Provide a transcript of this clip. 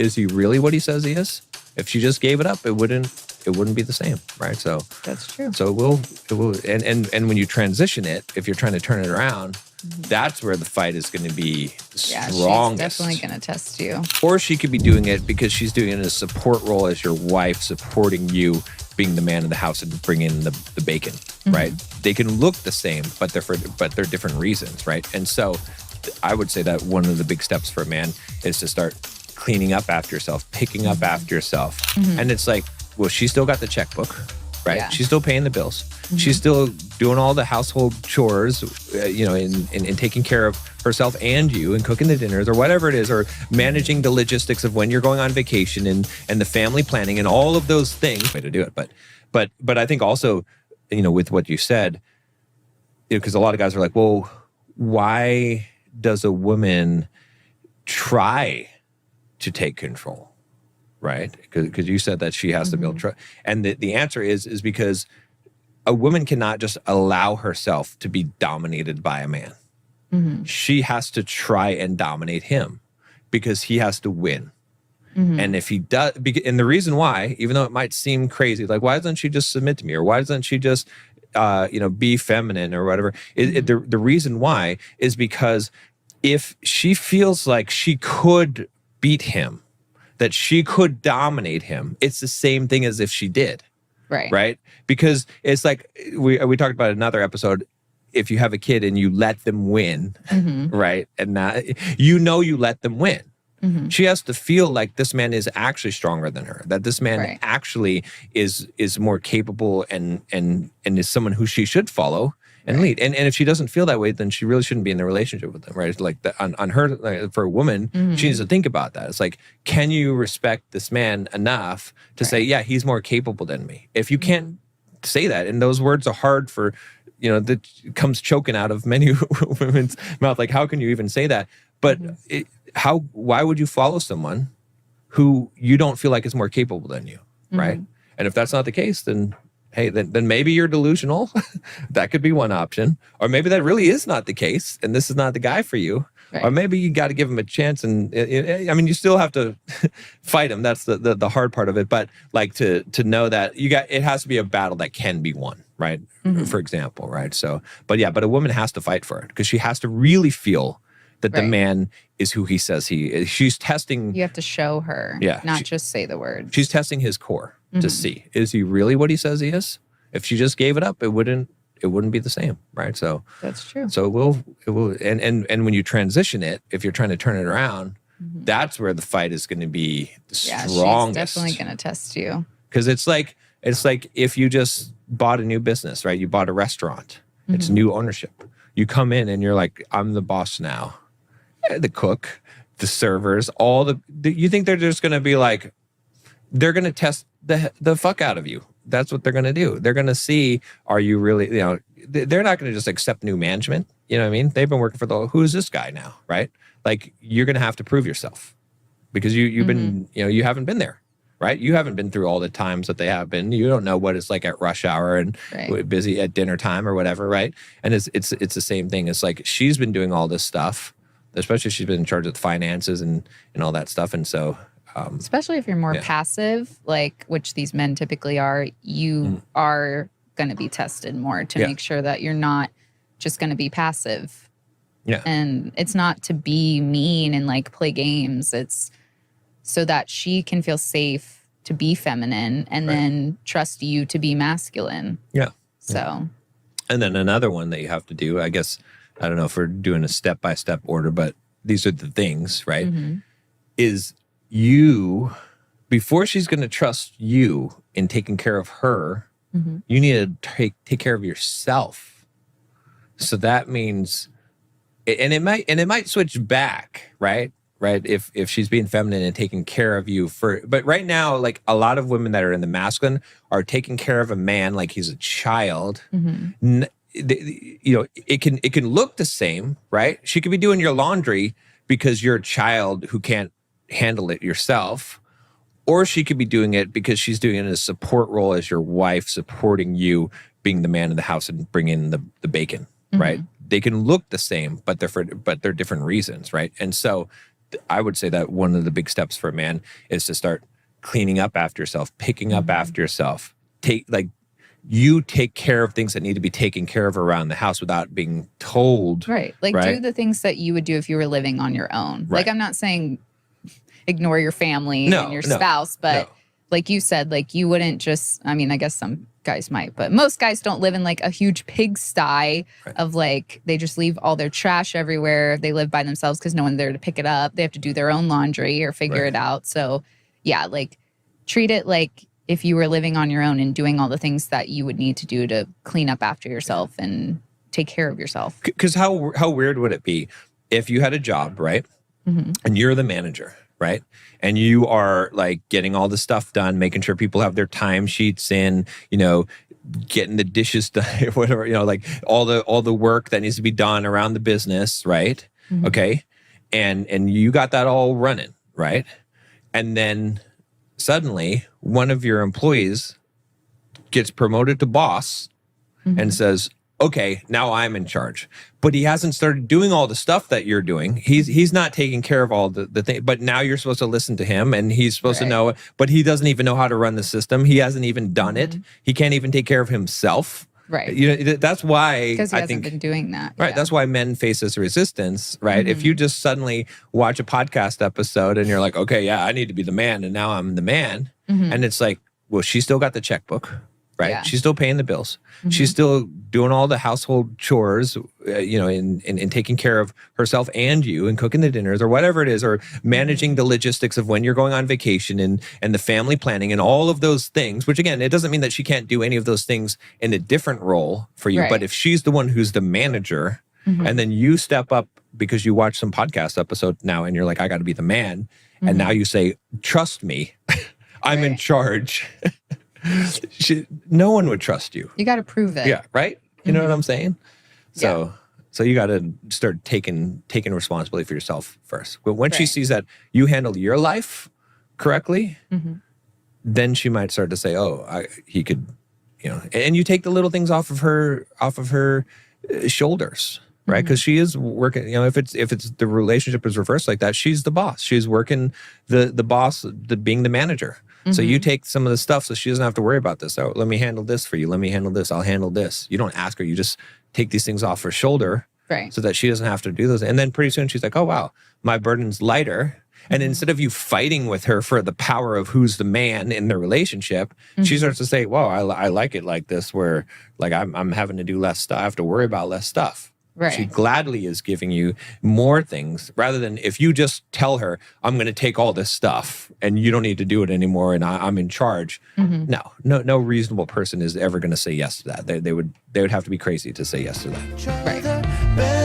is he really what he says he is? If she just gave it up, it wouldn't be the same, right? So that's true. So it will, and when you transition it, if you're trying to turn it around, that's where the fight is going to be strongest. She's definitely going to test you. Or she could be doing it because she's doing it in a support role as your wife, supporting you, being the man of the house and bringing in the bacon, right? They can look the same, but they're different reasons, right? And so I would say that one of the big steps for a man is to start cleaning up after yourself, picking up after yourself. And it's like, well, she's still got the checkbook, right? Yeah. She's still paying the bills. She's still doing all the household chores, and taking care of herself and you and cooking the dinners or whatever it is, or managing the logistics of when you're going on vacation and the family planning and all of those things. Way to do it. But I think also, with what you said, because a lot of guys are like, well, why does a woman try to take control? Right? Because you said that she has to build trust. And the answer is because a woman cannot just allow herself to be dominated by a man. She has to try and dominate him because he has to win. And if he does, and the reason why, even though it might seem crazy, like, why doesn't she just submit to me? Or why doesn't she just, be feminine or whatever? The reason why is because if she feels like she could beat him, that she could dominate him, it's the same thing as if she did. Right? Because it's like, we talked about another episode, if you have a kid and you let them win, right? And you let them win. She has to feel like this man is actually stronger than her, that this man actually is more capable and is someone who she should follow and lead. And if she doesn't feel that way, then she really shouldn't be in a relationship with them, right? It's like on her, like, for a woman, she needs to think about that. It's like, can you respect this man enough to say, yeah, he's more capable than me? If you can't say that, and those words are hard for, that comes choking out of many women's mouth. Like, how can you even say that? But why would you follow someone who you don't feel like is more capable than you, right? And if that's not the case, then hey, then maybe you're delusional. That could be one option. Or maybe that really is not the case, and this is not the guy for you. Right. Or maybe you got to give him a chance. And I mean, you still have to fight him. That's the hard part of it. But like to know that it has to be a battle that can be won, right? For example, right? So, but a woman has to fight for it because she has to really feel that the man is who he says he is. She's testing. You have to show her, not just say the words. She's testing his core to see, is he really what he says he is? If she just gave it up, it wouldn't be the same, right? So that's true. So it will, and when you transition it, if you're trying to turn it around, that's where the fight is going to be the strongest. She's definitely going to test you. Because it's like if you just bought a new business, right? You bought a restaurant. It's new ownership. You come in and you're like, I'm the boss now. The cook, the servers, you think they're just going to be like, they're going to test the fuck out of you. That's what they're going to do. They're going to see, are you really, they're not going to just accept new management. You know what I mean? They've been working who is this guy now, right? Like, you're going to have to prove yourself because you've been, you haven't been there, right? You haven't been through all the times that they have been. You don't know what it's like at rush hour and busy at dinner time or whatever, right? And it's the same thing. It's like, she's been doing all this stuff, especially if she's been in charge of the finances and all that stuff. And so, especially if you're more passive, like, which these men typically are, you are going to be tested more to make sure that you're not just going to be passive. Yeah. And it's not to be mean and like play games. It's so that she can feel safe to be feminine and then trust you to be masculine. Yeah. So. And then another one that you have to do, I guess, I don't know if we're doing a step-by-step order, but these are the things, right? Is you, before she's going to trust you in taking care of her, you need to take care of yourself. So that means, and it might switch back, right? Right? If she's being feminine and taking care of you but right now, like, a lot of women that are in the masculine are taking care of a man like he's a child. It can look the same, right? She could be doing your laundry because you're a child who can't handle it yourself, or she could be doing it because she's doing it in a support role as your wife, supporting you, being the man of the house and bringing in the bacon, right? They can look the same, but they're different reasons, right? And so I would say that one of the big steps for a man is to start cleaning up after yourself, picking up after yourself. You take care of things that need to be taken care of around the house without being told. Right. Like do the things that you would do if you were living on your own. Right. Like I'm not saying ignore your family and your spouse, but like you said, like you wouldn't just, I mean, I guess some guys might, but most guys don't live in like a huge pigsty of like, they just leave all their trash everywhere. They live by themselves because no one's there to pick it up. They have to do their own laundry or figure it out. So yeah, like treat it like if you were living on your own and doing all the things that you would need to do to clean up after yourself and take care of yourself. Because how weird would it be if you had a job, right? And you're the manager, right? And you are like getting all the stuff done, making sure people have their timesheets in, getting the dishes done, whatever, like all the work that needs to be done around the business, right? Okay. And you got that all running, right? And then suddenly one of your employees gets promoted to boss and says, okay, now I'm in charge. But he hasn't started doing all the stuff that you're doing. He's not taking care of all the things. But now you're supposed to listen to him and he's supposed to know it. But he doesn't even know how to run the system. He hasn't even done it. He can't even take care of himself. Right. That's why because he hasn't been doing that. Right. Yeah. That's why men face this resistance, right? If you just suddenly watch a podcast episode and you're like, okay, yeah, I need to be the man and now I'm the man. And it's like, well, she still got the checkbook, right? Yeah. She's still paying the bills. She's still doing all the household chores, and taking care of herself and you and cooking the dinners or whatever it is, or managing the logistics of when you're going on vacation and the family planning and all of those things, which again, it doesn't mean that she can't do any of those things in a different role for you. Right. But if she's the one who's the manager and then you step up because you watch some podcast episode now and you're like, I got to be the man. And now you say, trust me, I'm in charge. No one would trust you. You got to prove it. Yeah, right? You know what I'm saying? So you got to start taking responsibility for yourself first. But when she sees that you handle your life correctly, then she might start to say, "Oh, he could," and you take the little things off of her shoulders. Right, because she is working. If it's the relationship is reversed like that, she's the boss. She's working the boss, being the manager. So you take some of the stuff, so she doesn't have to worry about this. Oh, let me handle this for you. Let me handle this. I'll handle this. You don't ask her. You just take these things off her shoulder, right? So that she doesn't have to do those. And then pretty soon she's like, oh wow, my burden's lighter. And instead of you fighting with her for the power of who's the man in the relationship, she starts to say, "Whoa, I like it like this, where like I'm having to do less stuff. I have to worry about less stuff." Right. She gladly is giving you more things rather than if you just tell her, I'm going to take all this stuff and you don't need to do it anymore and I'm in charge. No reasonable person is ever going to say yes to that. They would have to be crazy to say yes to that. Right.